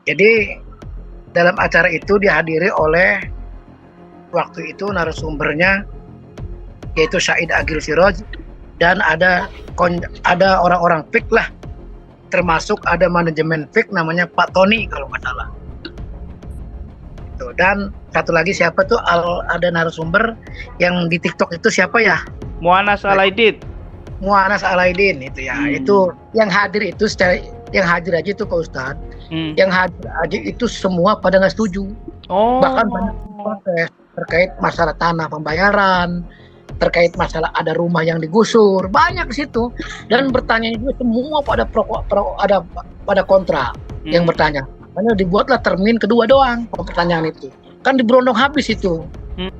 Jadi dalam acara itu dihadiri oleh waktu itu narasumbernya yaitu Said Agil Siroj, dan ada orang-orang fik lah, termasuk ada manajemen fik namanya Pak Tony kalau nggak salah. Dan satu lagi siapa tuh, ada narasumber yang di TikTok itu siapa ya? Muanas Alaidin. Muanas Alaidin itu ya. Itu yang hadir itu yang hadir aja itu Pak Ustadz. Yang hadir aja itu semua pada nggak setuju. Bahkan banyak protes terkait masalah tanah pembayaran, terkait masalah ada rumah yang digusur, banyak di situ. Dan bertanya juga semua pada kontra yang bertanya. Makanya dibuatlah termin kedua doang pertanyaan itu. Kan diberondong habis itu.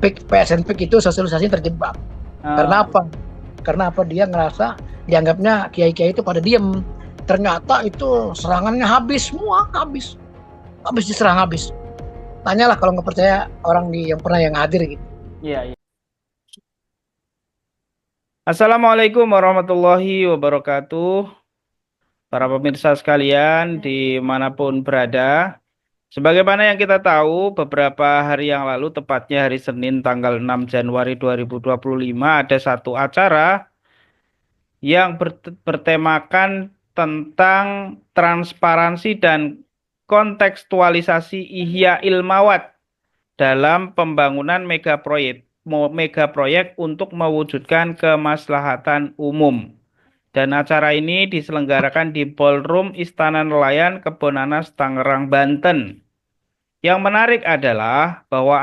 PSN PIK itu sosialisasi terjebak. Karena apa? Karena apa? Dia ngerasa dianggapnya kiai-kiai itu pada diem. Ternyata itu serangannya habis semua, habis diserang habis. Tanyalah kalau nggak percaya orang yang pernah yang hadir gitu. Iya. Assalamualaikum warahmatullahi wabarakatuh. Para pemirsa sekalian dimanapun berada. Sebagaimana yang kita tahu, beberapa hari yang lalu, tepatnya hari Senin tanggal 6 Januari 2025, ada satu acara yang bertemakan tentang transparansi dan kontekstualisasi Ihya Ilmawat dalam pembangunan megaproyek untuk mewujudkan kemaslahatan umum. Dan acara ini diselenggarakan di Ballroom Istana Nelayan Kebonanas, Tangerang, Banten. Yang menarik adalah bahwa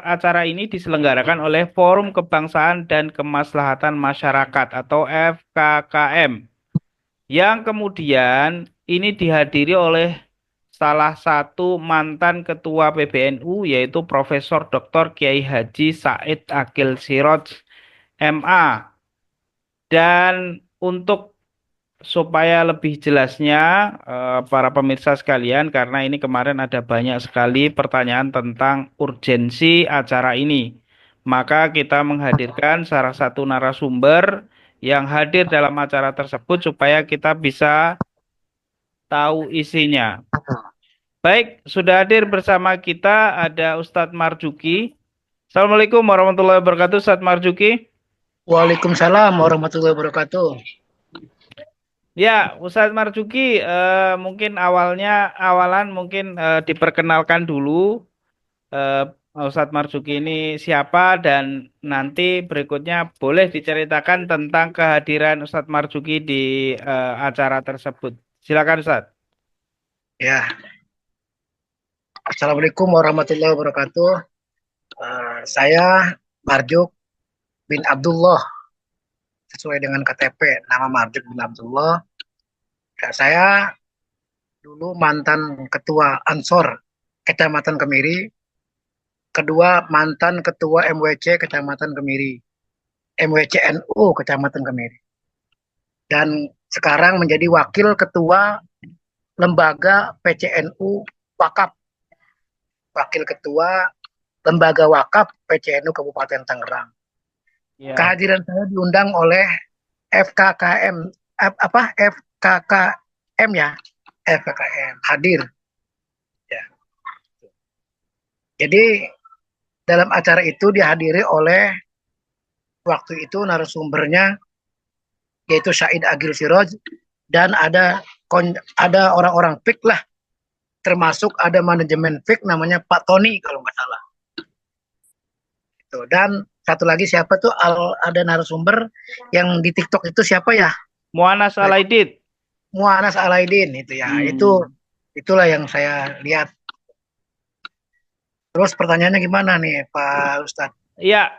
acara ini diselenggarakan oleh Forum Kebangsaan dan Kemaslahatan Masyarakat atau FKKM. Yang kemudian ini dihadiri oleh salah satu mantan ketua PBNU yaitu Profesor Dr. Kiai Haji Said Agil Siroj MA. Dan untuk supaya lebih jelasnya para pemirsa sekalian, karena ini kemarin ada banyak sekali pertanyaan tentang urgensi acara ini, maka kita menghadirkan salah satu narasumber yang hadir dalam acara tersebut supaya kita bisa tahu isinya. Baik, sudah hadir bersama kita ada Ustadz Marjuki. Assalamualaikum warahmatullahi wabarakatuh, Ustadz Marjuki. Waalaikumsalam warahmatullahi wabarakatuh. Ya, Ustadz Marjuki, mungkin awalan mungkin diperkenalkan dulu Ustadz Marjuki ini siapa, dan nanti berikutnya boleh diceritakan tentang kehadiran Ustadz Marjuki di acara tersebut. Silakan Ustadz. Ya, Assalamualaikum warahmatullahi wabarakatuh. Saya Marjuk bin Abdullah, sesuai dengan KTP nama Marjuk bin Abdullah. Ya, saya dulu mantan ketua Ansor Kecamatan Kemiri, kedua mantan ketua MWC Kecamatan Kemiri, MWCNU Kecamatan Kemiri, dan sekarang menjadi wakil ketua lembaga PCNU Wakaf, wakil ketua lembaga wakaf PCNU Kabupaten Tangerang. Ya. Kehadiran saya diundang oleh FKKM, FKKM ya, FKKM hadir. Ya. Jadi dalam acara itu dihadiri oleh waktu itu narasumbernya yaitu Said Agil Siroj, dan ada orang-orang fik lah, termasuk ada manajemen fik namanya Pak Tony kalau nggak salah. Dan satu lagi siapa tuh, ada narasumber yang di TikTok itu siapa ya? Muanas Alaidin. Muanas Alaidin itu ya. Itulah yang saya lihat. Terus pertanyaannya gimana nih Pak Ustadz? Ya,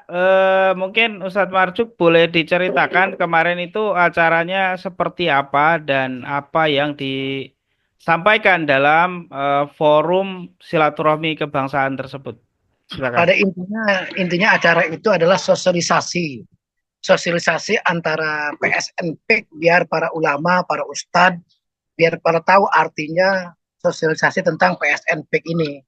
mungkin Ustadz Marjuk boleh diceritakan kemarin itu acaranya seperti apa dan apa yang disampaikan dalam forum silaturahmi kebangsaan tersebut. Silakan. Pada intinya acara itu adalah sosialisasi antara PSNP, biar para ulama, para ustadz, biar para tahu artinya sosialisasi tentang PSN PIK ini.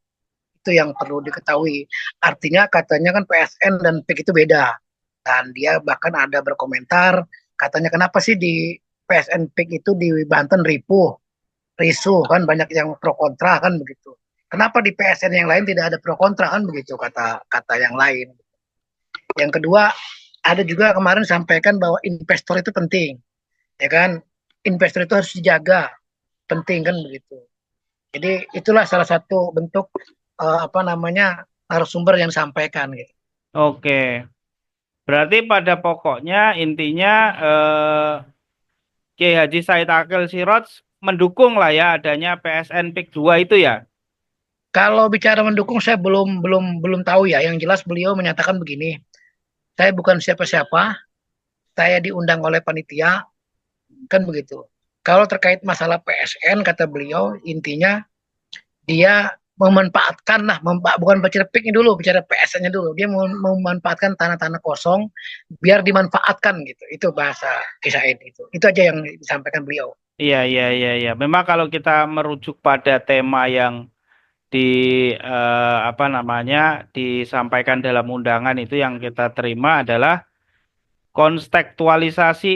Itu yang perlu diketahui. Artinya katanya kan PSN dan PIK itu beda. Dan dia bahkan ada berkomentar, katanya kenapa sih di PSN PIK itu di Banten ripuh, risu kan, banyak yang pro kontra kan begitu. Kenapa di PSN yang lain tidak ada pro kontra kan begitu, kata yang lain. Yang kedua, ada juga kemarin sampaikan bahwa investor itu penting, ya kan? Investor itu harus dijaga, penting kan begitu. Jadi itulah salah satu bentuk narasumber yang disampaikan gitu. Oke. Berarti pada pokoknya intinya Kiai Haji Said Akil Siroj mendukung lah ya adanya PSN PIK 2 itu ya. Kalau bicara mendukung saya belum tahu ya. Yang jelas beliau menyatakan begini. Saya bukan siapa-siapa. Saya diundang oleh panitia, kan begitu. Kalau terkait masalah PSN kata beliau, intinya dia memanfaatkan bukan bicara PIK-nya dulu, bicara PSN-nya dulu. Dia memanfaatkan tanah-tanah kosong biar dimanfaatkan gitu. Itu bahasa kisah itu. Itu aja yang disampaikan beliau. Iya, iya, iya, iya. Memang kalau kita merujuk pada tema yang di disampaikan dalam undangan itu, yang kita terima adalah kontekstualisasi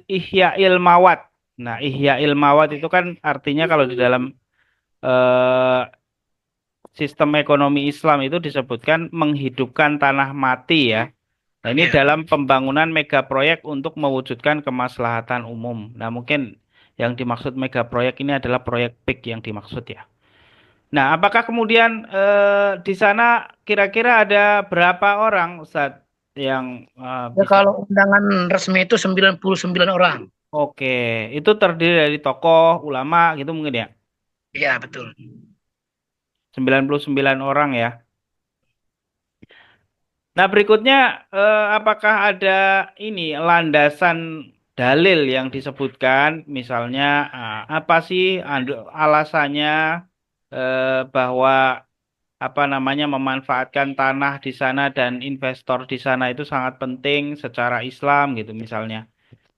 ihya ilmawat. Nah, ihya ilmawat itu kan artinya kalau di dalam eh, sistem ekonomi Islam itu disebutkan menghidupkan tanah mati ya. Nah, ini dalam pembangunan mega proyek untuk mewujudkan kemaslahatan umum. Nah, mungkin yang dimaksud mega proyek ini adalah proyek PIK yang dimaksud ya. Nah, apakah kemudian di sana kira-kira ada berapa orang Ustadz yang Ya, bisa? kalau undangan resmi itu 99 orang. Oke, itu terdiri dari tokoh, ulama gitu mungkin ya? Iya, betul. 99 orang ya. Nah, berikutnya apakah ada ini landasan dalil yang disebutkan, misalnya apa sih alasannya bahwa memanfaatkan tanah di sana dan investor di sana itu sangat penting secara Islam gitu misalnya.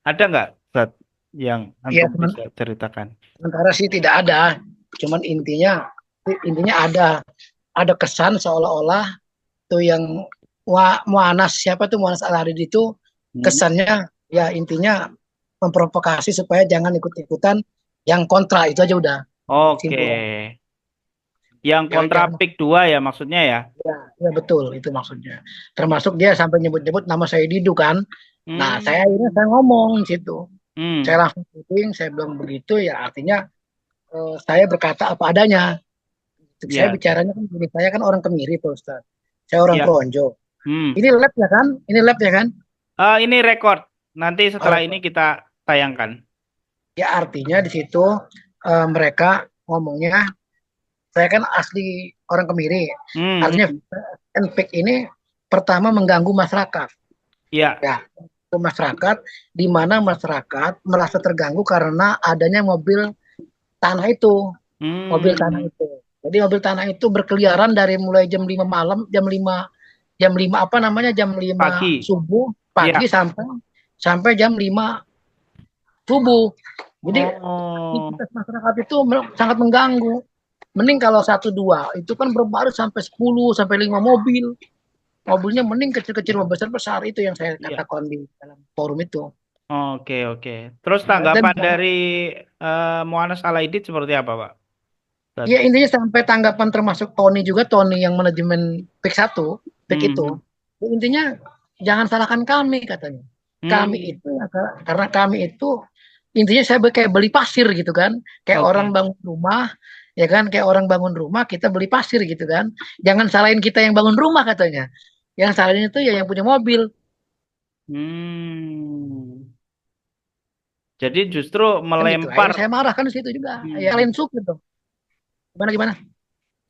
Ada nggak Ustaz, yang Iya, antum bisa ceritakan? sementara sih tidak ada. Cuman intinya ada kesan seolah-olah tuh yang Muanas, siapa tuh Muanas Al-Hadid itu, Hmm. kesannya ya intinya memprovokasi supaya jangan ikut-ikutan yang kontra, itu aja udah. Oke. Simpel. Yang Ya, kontra jangan. PIK 2 ya maksudnya ya? Ya, ya betul itu maksudnya. Termasuk dia sampai nyebut-nyebut nama saya Didu kan. Nah, Hmm. saya ngomong di situ. Saya Hmm. langsung syuting, saya bilang begitu ya, artinya saya berkata apa adanya. Saya Ya, ya. bicaranya kan gini, saya kan orang Kemiri Pak Ustaz. Saya orang Ya. Kronjo. Hmm. Ini lab ya kan? Ini lab ya kan? Ini record. Nanti Oh, setelah ini kita tayangkan. ya artinya di situ mereka ngomongnya, saya kan asli orang Kemiri. Hmm. Artinya Hmm. NPIK ini pertama mengganggu masyarakat. Ya. Ya, ke masyarakat, di mana masyarakat merasa terganggu karena adanya tanah itu, mobil tanah Hmm. itu. Jadi mobil tanah itu berkeliaran dari mulai jam 5 malam, jam 5 apa namanya? Jam 5 Pagi. subuh Ya. pagi sampai sampai jam 5 subuh. Jadi Oh. aktivitas masyarakat itu sangat mengganggu. Mending kalau satu dua, itu kan berbaru sampai 10 sampai 5 mobil. Mobilnya mending kecil-kecil, besar-besar, itu yang saya Ya. katakan di dalam forum itu. Oke, oke. Terus Dan tanggapan dari Muanas Alaidit seperti apa, Pak? Ustaz? ya intinya sampai tanggapan termasuk Tony juga, Tony yang manajemen pick 1, pick itu. Hmm. Intinya jangan salahkan kami katanya. Kami Hmm. itu ya, karena kami itu intinya saya kayak beli pasir gitu kan. Kayak orang Oke. bangun rumah, ya kan, kayak orang bangun rumah kita beli pasir gitu kan. Jangan salahin kita yang bangun rumah katanya. Yang salahin itu ya yang punya mobil. Hmm. Jadi justru Kan gitu. melempar. Akhirnya saya marah kan di situ juga. Ya Hmm. kalian suka gitu. Gimana gimana?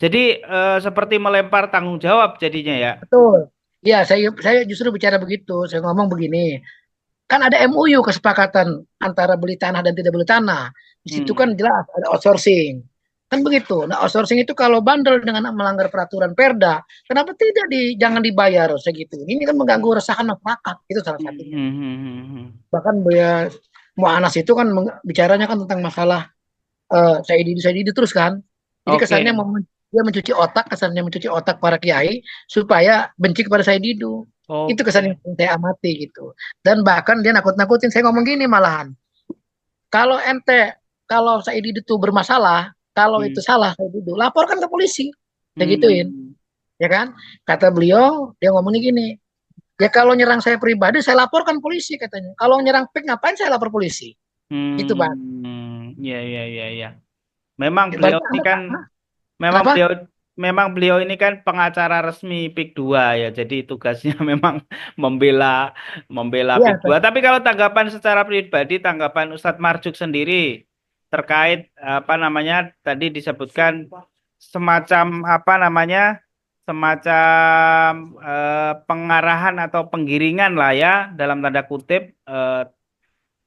Jadi seperti melempar tanggung jawab jadinya ya. Betul. Ya, saya justru bicara begitu. Saya ngomong begini. Kan ada MOU, kesepakatan antara beli tanah dan tidak beli tanah. Di situ kan Hmm. jelas ada outsourcing. Kan begitu. Nah, outsourcing itu kalau bandel dengan melanggar peraturan Perda, kenapa tidak jangan dibayar segitu? Ini kan mengganggu resahan masyarakat. Itu salah Hmm. satunya. Hmm. Hmm. Hmm. Bahkan Mu'anas itu kan bicaranya kan tentang masalah Saidi terus kan. Jadi Oke, kesannya dia mencuci otak, kesannya mencuci otak para kiai supaya benci kepada Saididu. Itu kesan yang oke. saya amati gitu. Dan bahkan dia nakut-nakutin, saya ngomong gini malahan. Kalau ente kalau Said itu bermasalah, kalau itu salah Said itu laporkan ke polisi, kayak gituin, ya kan? Kata beliau, dia ngomongnya gini, ya kalau nyerang saya pribadi saya laporkan polisi katanya. Kalau nyerang PIK ngapain saya lapor polisi? Gitu Bang. Ya, ya, ya, ya. Memang beliau Berarti ini Anda kan, memang kenapa? beliau, memang beliau ini kan pengacara resmi PIK 2 ya. Jadi tugasnya memang membela, membela Iya, PIK 2. Tapi kalau tanggapan secara pribadi, tanggapan Ustadz Marjuk sendiri terkait apa namanya tadi disebutkan semacam apa namanya semacam pengarahan atau penggiringan lah ya dalam tanda kutip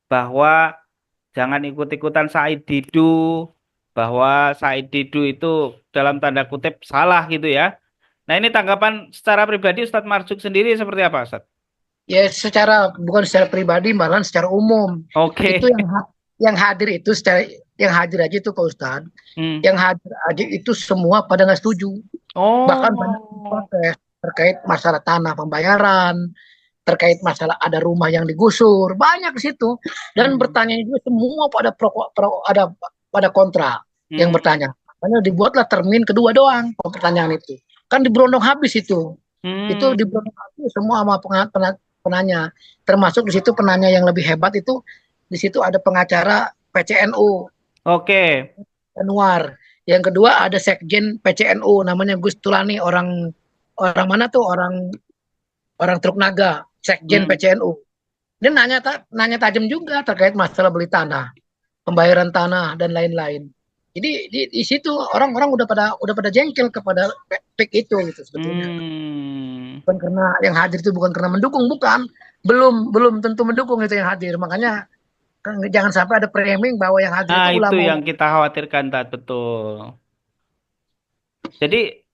bahwa jangan ikut-ikutan Said Didu, bahwa Said Didu itu dalam tanda kutip salah gitu ya. Nah ini tanggapan secara pribadi Ustadz Marjuk sendiri seperti apa Ustadz? ya secara bukan secara pribadi malahan secara umum. Oke. Itu yang hadir itu secara yang hadir aja itu Pak Ustadz. Hmm. Yang hadir aja itu semua pada nggak setuju. Bahkan banyak Oh. protes terkait masalah tanah pembayaran, terkait masalah ada rumah yang digusur, banyak di situ. Dan Hmm. bertanya juga semua pada ada pada kontra yang Hmm. bertanya. Makanya dibuatlah termin kedua doang pertanyaan itu. Kan diberondong habis itu. Itu Hmm. diberondong habis semua sama penanya. Termasuk di situ penanya yang lebih hebat itu di situ ada pengacara PCNU Oke. Anwar. Yang kedua ada sekjen PCNU namanya Gus Tulani, orang orang mana tuh, orang Truk Naga, sekjen Hmm. PCNU. Dia nanya tajam juga terkait masalah beli tanah, pembayaran tanah dan lain-lain. Jadi di situ orang-orang udah pada jengkel kepada PIK itu gitu sebetulnya. Hmm. Bukan karena yang hadir itu bukan karena mendukung, bukan. Belum belum tentu mendukung itu yang hadir. Makanya jangan sampai ada framing bahwa yang hadir Nah itu itu ulama. yang kita khawatirkan Tat, betul.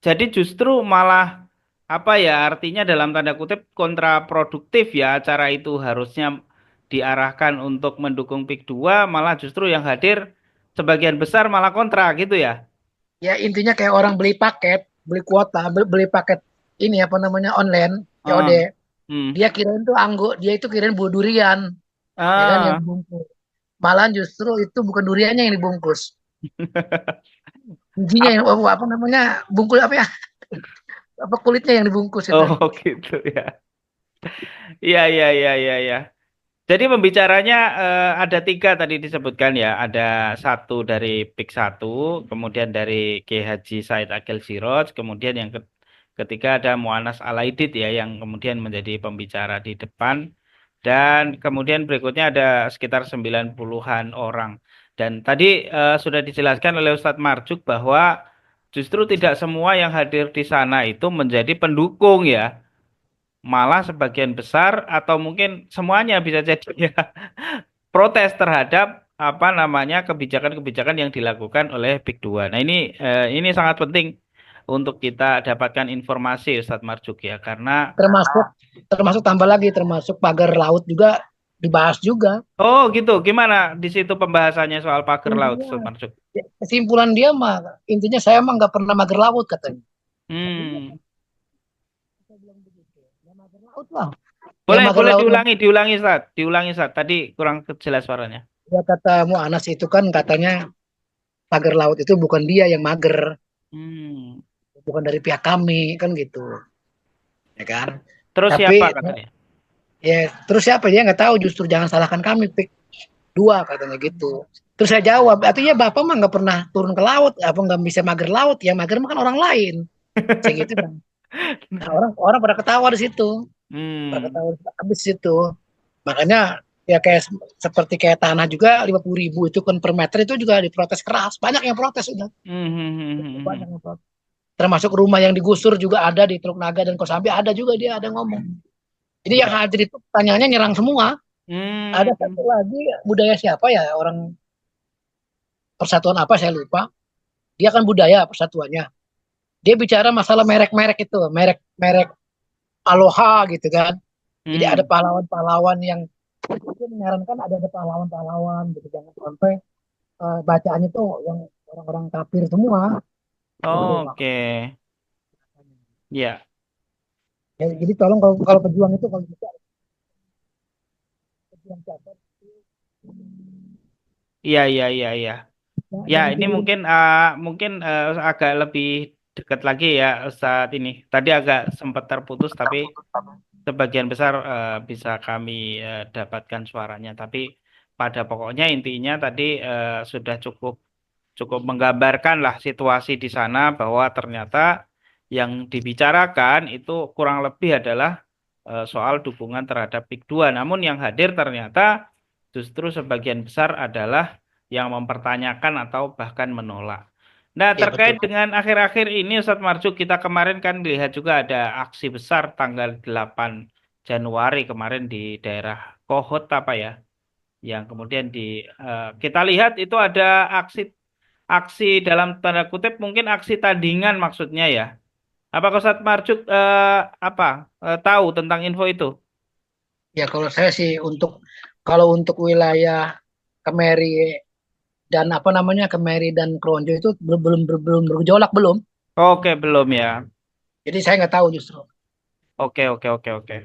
Jadi justru malah apa ya artinya dalam tanda kutip kontraproduktif ya acara itu harusnya diarahkan untuk mendukung PIK 2 malah justru yang hadir sebagian besar malah kontra gitu ya. Ya intinya kayak orang beli paket, beli kuota, beli paket ini apa namanya online, COD. Ah, hmm. Dia itu kirain buah durian, ya kan yang Ah. dibungkus. Malahan justru itu bukan duriannya yang dibungkus. Bijinya yang Ap- apa namanya? Bungkus apa ya? Apa kulitnya yang dibungkus itu. Oh gitu ya. Iya iya iya iya iya. Jadi pembicaranya ada tiga tadi disebutkan ya. Ada satu dari PIK 1, kemudian dari Kiai Haji Said Akil Siroj, kemudian yang ketiga ada Muanas Alaidit ya yang kemudian menjadi pembicara di depan. Dan kemudian berikutnya ada sekitar 90-an orang. Dan tadi sudah dijelaskan oleh Ustadz Marjuk bahwa justru tidak semua yang hadir di sana itu menjadi pendukung ya. Malah sebagian besar atau mungkin semuanya bisa jadi ya protes terhadap apa namanya kebijakan-kebijakan yang dilakukan oleh Big Dua. Nah ini sangat penting untuk kita dapatkan informasi Ustadz Marjuk ya karena Termasuk termasuk tambah lagi termasuk pagar laut juga dibahas juga. oh gitu gimana di situ pembahasannya soal pagar laut Intinya Ustadz Marjuk. kesimpulan dia mah intinya saya mah nggak pernah mager laut katanya. Hmm. Saya bilang begitu. Ya mager laut lah. Ya Boleh mager boleh laut lah. diulangi Ustadz diulangi Ustadz tadi kurang jelas suaranya. Ya kata Mu'anas itu kan katanya pagar laut itu bukan dia yang mager, Hmm. bukan dari pihak kami kan gitu, ya kan. Terus siapa Tapi katanya? ya terus siapa dia nggak tahu, justru jangan salahkan kami PIK 2 katanya gitu. Terus saya jawab, artinya bapak mah nggak pernah turun ke laut, apa nggak bisa mager laut? Ya mager mah kan orang lain. Saya gitu kan. Nah, orang orang pada ketawa di situ, pada Hmm. ketawa habis situ. Makanya ya kayak seperti kayak tanah juga 50.000 itu kan per meter itu juga diprotes keras. Banyak yang protes udah. Hmm, hmm, hmm, hmm, Banyak hmm. yang protes. Termasuk rumah yang digusur juga ada di Teluk Naga dan Kosambi, ada juga dia ada ngomong. Jadi yang Ya. hadir itu pertanyaannya nyerang semua. Ada Hmm. satu lagi budaya siapa ya, orang persatuan apa saya lupa. Dia kan budaya persatuannya. Dia bicara masalah merek-merek itu, merek-merek Aloha gitu kan. Jadi ada Hmm. pahlawan-pahlawan yang itu menyarankan ada pahlawan-pahlawan gitu, jangan sampai bacaannya tuh yang orang-orang kafir semua. Gitu, Pak. Oke. Ya. Ya, jadi tolong kalau pejuang itu kalau bisa pejuang siapa Iya, iya, iya, iya. Ya, Yang ini pilih. mungkin agak lebih dekat lagi ya saat ini. Tadi agak sempat terputus, tapi sebagian besar bisa kami dapatkan suaranya. Tapi pada pokoknya intinya tadi sudah cukup cukup menggambarkan lah situasi di sana bahwa ternyata yang dibicarakan itu kurang lebih adalah soal dukungan terhadap PIK 2. Namun yang hadir ternyata justru sebagian besar adalah yang mempertanyakan atau bahkan menolak. Nah, Ya betul. terkait dengan akhir-akhir ini Ustadz Marjuk, kita kemarin kan lihat juga ada aksi besar tanggal 8 Januari kemarin di daerah Kohot apa ya, yang kemudian kita lihat itu ada aksi aksi dalam tanda kutip mungkin aksi tandingan maksudnya ya. Apakah Ustadz Marjuk tahu tentang info itu? Ya kalau saya sih kalau untuk wilayah Kemeri dan apa namanya Kemeri dan Kronjo itu belum bergejolak belum. Oke, belum ya. Jadi saya nggak tahu justru. Oke, oke, oke, oke.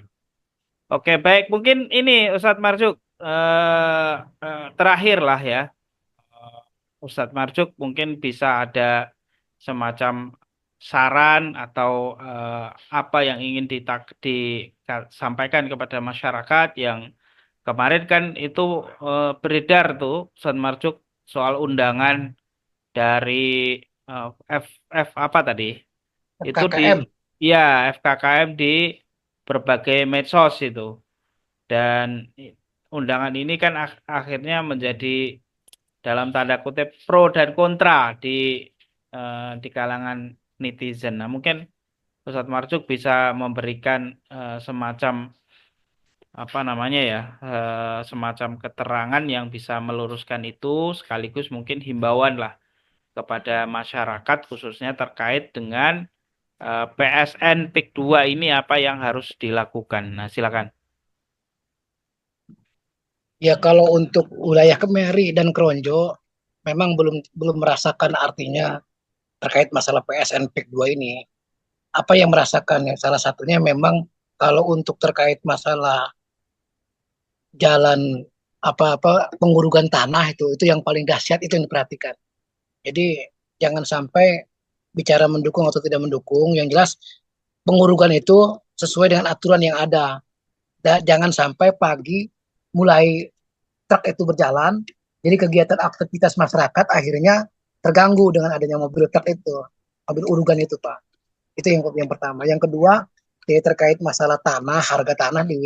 Oke, baik. Mungkin ini Ustadz Marjuk terakhir lah ya. Ustadz Marjuk mungkin bisa ada semacam saran atau apa yang ingin disampaikan kepada masyarakat yang kemarin kan itu beredar tuh Ustadz Marjuk soal undangan dari eh, F, F apa tadi? Itu di KKM. ya FKKM di berbagai medsos itu. Dan undangan ini kan akhirnya menjadi dalam tanda kutip pro dan kontra di kalangan netizen. Nah, mungkin Ustadz Marjuk bisa memberikan semacam apa namanya ya, semacam keterangan yang bisa meluruskan itu, sekaligus mungkin himbauan lah kepada masyarakat khususnya terkait dengan PSN PIK 2 ini apa yang harus dilakukan. Nah, silakan. Ya kalau untuk wilayah Kemeri dan Kronjo memang belum belum merasakan artinya terkait masalah PSN PIK 2 ini. Apa yang merasakannya? Salah satunya memang kalau untuk terkait masalah jalan apa-apa pengurugan tanah itu yang paling dahsyat itu yang diperhatikan. Jadi jangan sampai bicara mendukung atau tidak mendukung, yang jelas pengurugan itu sesuai dengan aturan yang ada. Jangan sampai pagi mulai truk itu berjalan, jadi kegiatan aktivitas masyarakat akhirnya terganggu dengan adanya mobil truk itu, mobil urugan itu, Pak. Itu yang pertama. Yang kedua, terkait masalah tanah, harga tanah di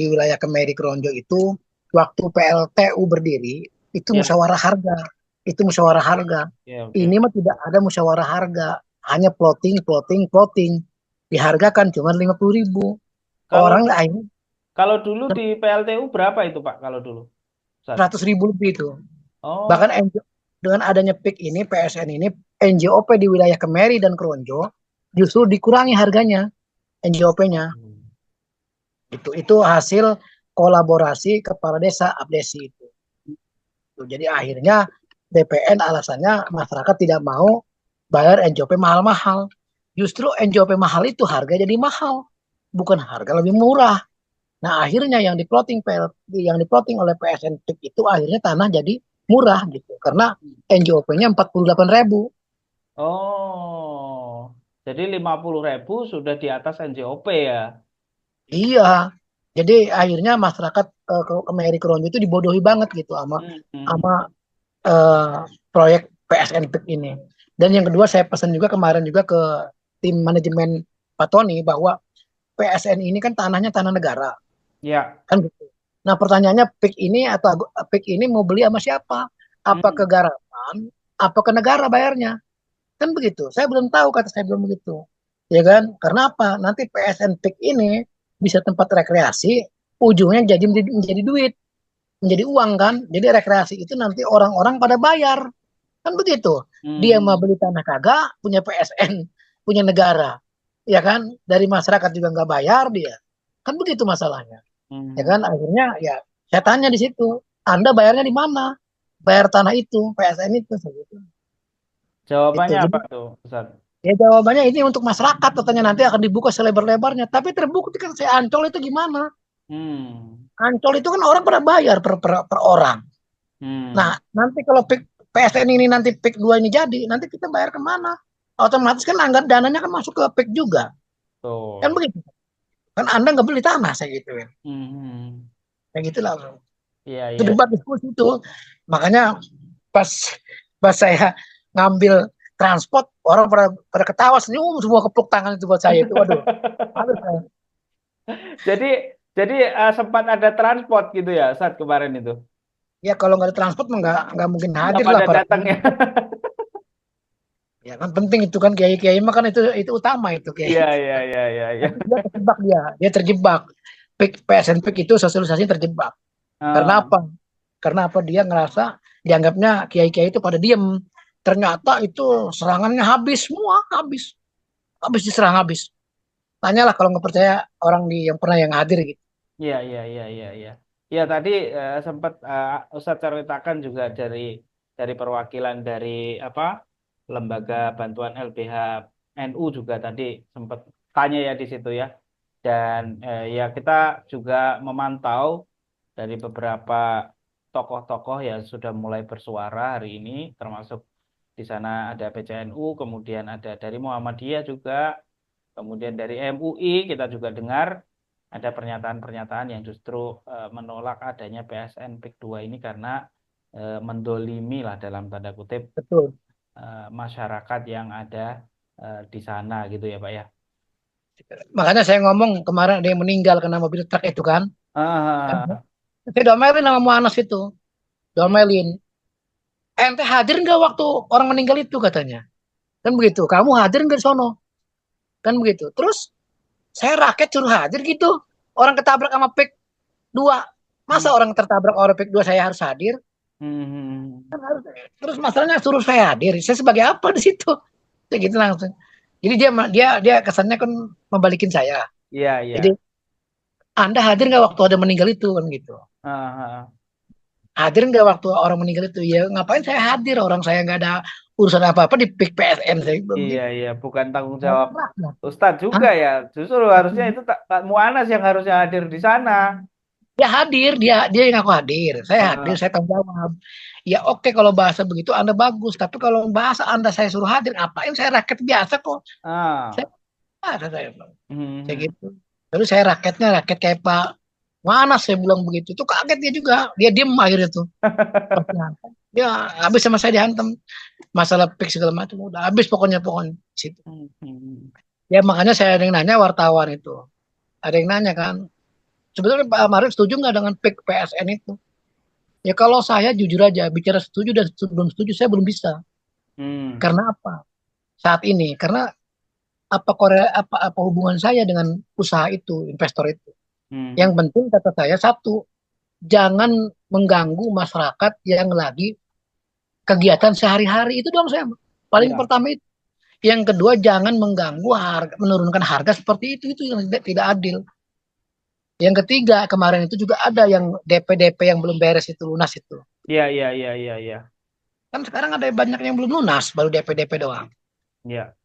wilayah Kemeri Kronjo itu waktu PLTU berdiri itu Ya, musyawarah harga. Itu musyawarah harga. ya, Ini oke. mah tidak ada musyawarah harga, hanya plotting, plotting, plotting. Dihargakan cuma 50.000. Kalau Orang lain kalau dulu di PLTU berapa itu Pak? Kalau dulu, Ustaz? 100.000 lebih itu. Bahkan Oh, dengan adanya PIK ini, PSN ini, NJOP di wilayah Kemeri dan Kronjo justru dikurangi harganya, NJOP-nya. Itu hasil kolaborasi kepala desa Abdesi itu. Jadi akhirnya BPN alasannya masyarakat tidak mau bayar NJOP mahal-mahal. Justru NJOP mahal itu harga jadi mahal, bukan harga lebih murah. Nah akhirnya yang diploting oleh PSN PIK itu akhirnya tanah jadi murah gitu, karena NJOP-nya 48.000. oh, jadi 50.000 sudah di atas NJOP ya? Iya, jadi akhirnya masyarakat ke Mary Keronjo itu dibodohi banget gitu sama Hmm, sama hmm. eh, proyek PSN PIK ini. Dan yang kedua saya pesan juga kemarin juga ke tim manajemen Pak Tony bahwa PSN ini kan tanahnya tanah negara, Ya, kan gitu. Nah pertanyaannya PIK ini atau PIK ini mau beli sama siapa? Apa ke hmm. garapan? Apa ke negara bayarnya? Kan begitu. Saya belum tahu, kata saya belum begitu. Ya kan? Karena apa? Nanti PSN PIK ini bisa tempat rekreasi, ujungnya jadi menjadi duit, menjadi uang kan. Jadi rekreasi itu nanti orang-orang pada bayar. Kan begitu. Dia mau Hmm, beli tanah kagak, punya PSN, punya negara. Ya kan? Dari masyarakat juga nggak bayar dia. Kan begitu masalahnya. Ya hmm. kan? Akhirnya ya saya tanya di situ, Anda bayarnya di mana? Bayar tanah itu, PSN itu. Itu. Jawabannya Jadi apa tuh, Ustaz? ya jawabannya ini untuk masyarakat, katanya nanti akan dibuka selebar-lebarnya. Tapi terbukti kan si Ancol itu gimana? Hmm, Ancol itu kan orang pada bayar per orang. Nah, nanti kalau PSN ini nanti PIK 2 ini jadi, nanti kita bayar kemana? Otomatis kan anggaran dananya kan masuk ke PIK juga. Kan Betul. begitu. Kan Anda nggak beli tanah, saya gitu ya. Hmm. Kayak gitu lah. Iya, Itu iya. debat diskusi itu. Makanya pas pas saya ngambil transport, orang pada ketawa senyum semua, kepuk tangan itu buat saya itu. Waduh. Aduh, saya. Jadi jadi sempat ada transport gitu ya saat kemarin itu. Ya kalau nggak ada transport mah nggak mungkin Nggak hadir lah pada para datang ya. ya kan penting itu kan kiai-kiai mah kan itu utama itu kiai. Iya, iya, iya, iya, iya. Tapi dia terjebak. PSN PIK itu sosialisasi terjebak. Karena Ah, apa? Karena apa, dia ngerasa dianggapnya kiai-kiai itu pada diem. Ternyata itu serangannya habis semua, habis diserang habis. Tanyalah kalau nggak percaya orang yang pernah yang hadir gitu. iya, iya, iya, iya, iya. Iya tadi sempat Ustadz ceritakan juga dari perwakilan dari apa lembaga bantuan LBH NU juga tadi sempat tanya ya di situ ya. Dan ya kita juga memantau dari beberapa tokoh-tokoh yang sudah mulai bersuara hari ini, termasuk di sana ada PCNU, kemudian ada dari Muhammadiyah juga, kemudian dari MUI kita juga dengar ada pernyataan-pernyataan yang justru menolak adanya PSN PIK 2 ini karena mendolimi lah dalam tanda kutip Betul. masyarakat yang ada di sana gitu ya Pak ya. Makanya saya ngomong kemarin ada yang meninggal kena mobil truk itu kan. Kan Ah, saya domelin sama Muanas itu. Domelin. Ente hadir nggak waktu orang meninggal itu katanya. Kan begitu. Kamu hadir nggak di sono? Kan begitu. Terus saya rakyat suruh hadir gitu. Orang ketabrak sama PIK 2. Masa hmm, orang tertabrak orang PIK 2 saya harus hadir? hmm. Kan harus. Terus masalahnya suruh saya hadir. Saya sebagai apa di situ? Kayak gitu langsung. Jadi dia kesannya kan membalikin saya. Iya, Jadi iya. Anda hadir nggak waktu ada meninggal itu kan gitu? Ah, ah, ah. Hadir nggak waktu orang meninggal itu? Ya ngapain saya hadir? Orang saya nggak ada urusan apa-apa di PIK PSN saya bilang Iya, gitu. iya, bukan tanggung Saya jawab kan rakyat. Ustadz juga Hah? ya. Justru harusnya itu Pak Muanas yang harusnya hadir di sana. Dia hadir, dia yang aku hadir. Saya hadir, Ah, saya tanggung jawab. Ya oke kalau bahasa begitu Anda bagus, tapi kalau bahasa Anda saya suruh hadir, ngapain saya rakyat biasa kok? Saya ah. ada saya bilang. Saya Hmm. gitu. Terus saya rakyatnya rakyat kayak Pak mana saya bilang begitu. Itu kaget dia juga. Dia diem akhirnya tuh. Dia habis sama saya dihantam. Masalah pik segala macam udah habis pokoknya situ. Hmm. Hmm. Ya makanya saya ada yang nanya wartawan itu. Ada yang nanya kan. Sebetulnya Pak Marif setuju nggak dengan pik PSN itu? Ya kalau saya jujur aja bicara setuju dan belum setuju saya belum bisa. Hmm. Karena apa? Saat ini karena apa hubungan saya dengan usaha itu, investor itu. Yang Hmm. penting kata saya satu, jangan mengganggu masyarakat yang lagi kegiatan sehari-hari itu dong saya. Paling Ya. pertama itu. Yang kedua jangan mengganggu harga, menurunkan harga seperti itu yang tidak adil. Yang ketiga kemarin itu juga ada yang DP yang belum beres itu lunas itu. Ya, ya, ya, ya, ya. Kan sekarang ada banyak yang belum lunas, baru DP doang. Ya.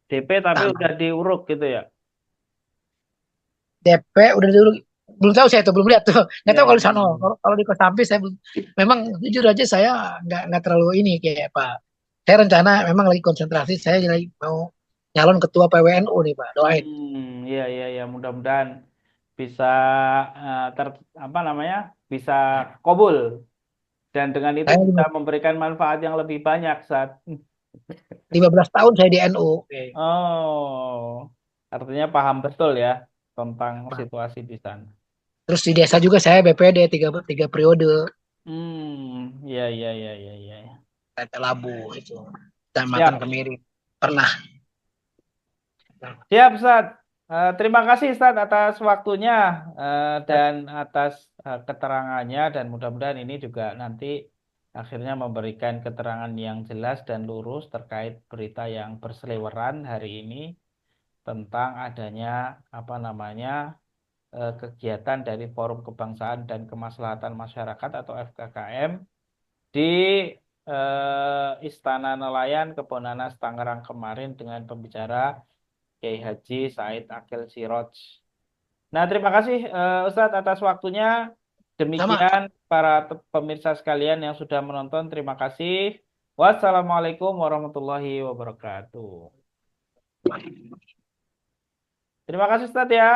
DP tapi Tanah udah diuruk gitu ya. DP udah dulu belum tahu saya itu belum lihat tuh. Nggak Ya, tahu ya, kalau di sana. ya. Kalau di Kosambi saya belum. Memang jujur aja saya nggak terlalu ini kayak Pak. Saya rencana memang lagi konsentrasi. Saya lagi mau nyalon ketua PWNU nih Pak. Doain. Ya, ya, ya. Mudah-mudahan bisa ter apa namanya bisa kobul dan dengan itu Saya bisa memberikan manfaat yang lebih banyak saat 15 tahun saya di NU. Oke. oh artinya paham betul ya tentang Pak. situasi di sana. Terus di desa juga saya BPD tiga periode. Ya, ya, ya, ya, ya, ya. Tete Labu itu. Kecamatan Siap, Kemiri. Pernah. siap, Ustaz. Terima kasih, Ustaz, atas waktunya dan atas keterangannya, dan mudah-mudahan ini juga nanti akhirnya memberikan keterangan yang jelas dan lurus terkait berita yang berseliweran hari ini tentang adanya apa namanya kegiatan dari Forum Kebangsaan dan Kemaslahatan Masyarakat atau FKKM di Istana Nelayan Kebonanas Tangerang kemarin dengan pembicara Kiai Haji Said Akil Siroj. Nah, terima kasih Ustadz atas waktunya. Demikian para pemirsa sekalian yang sudah menonton, terima kasih. Wassalamualaikum warahmatullahi wabarakatuh. Terima kasih Ustadz ya.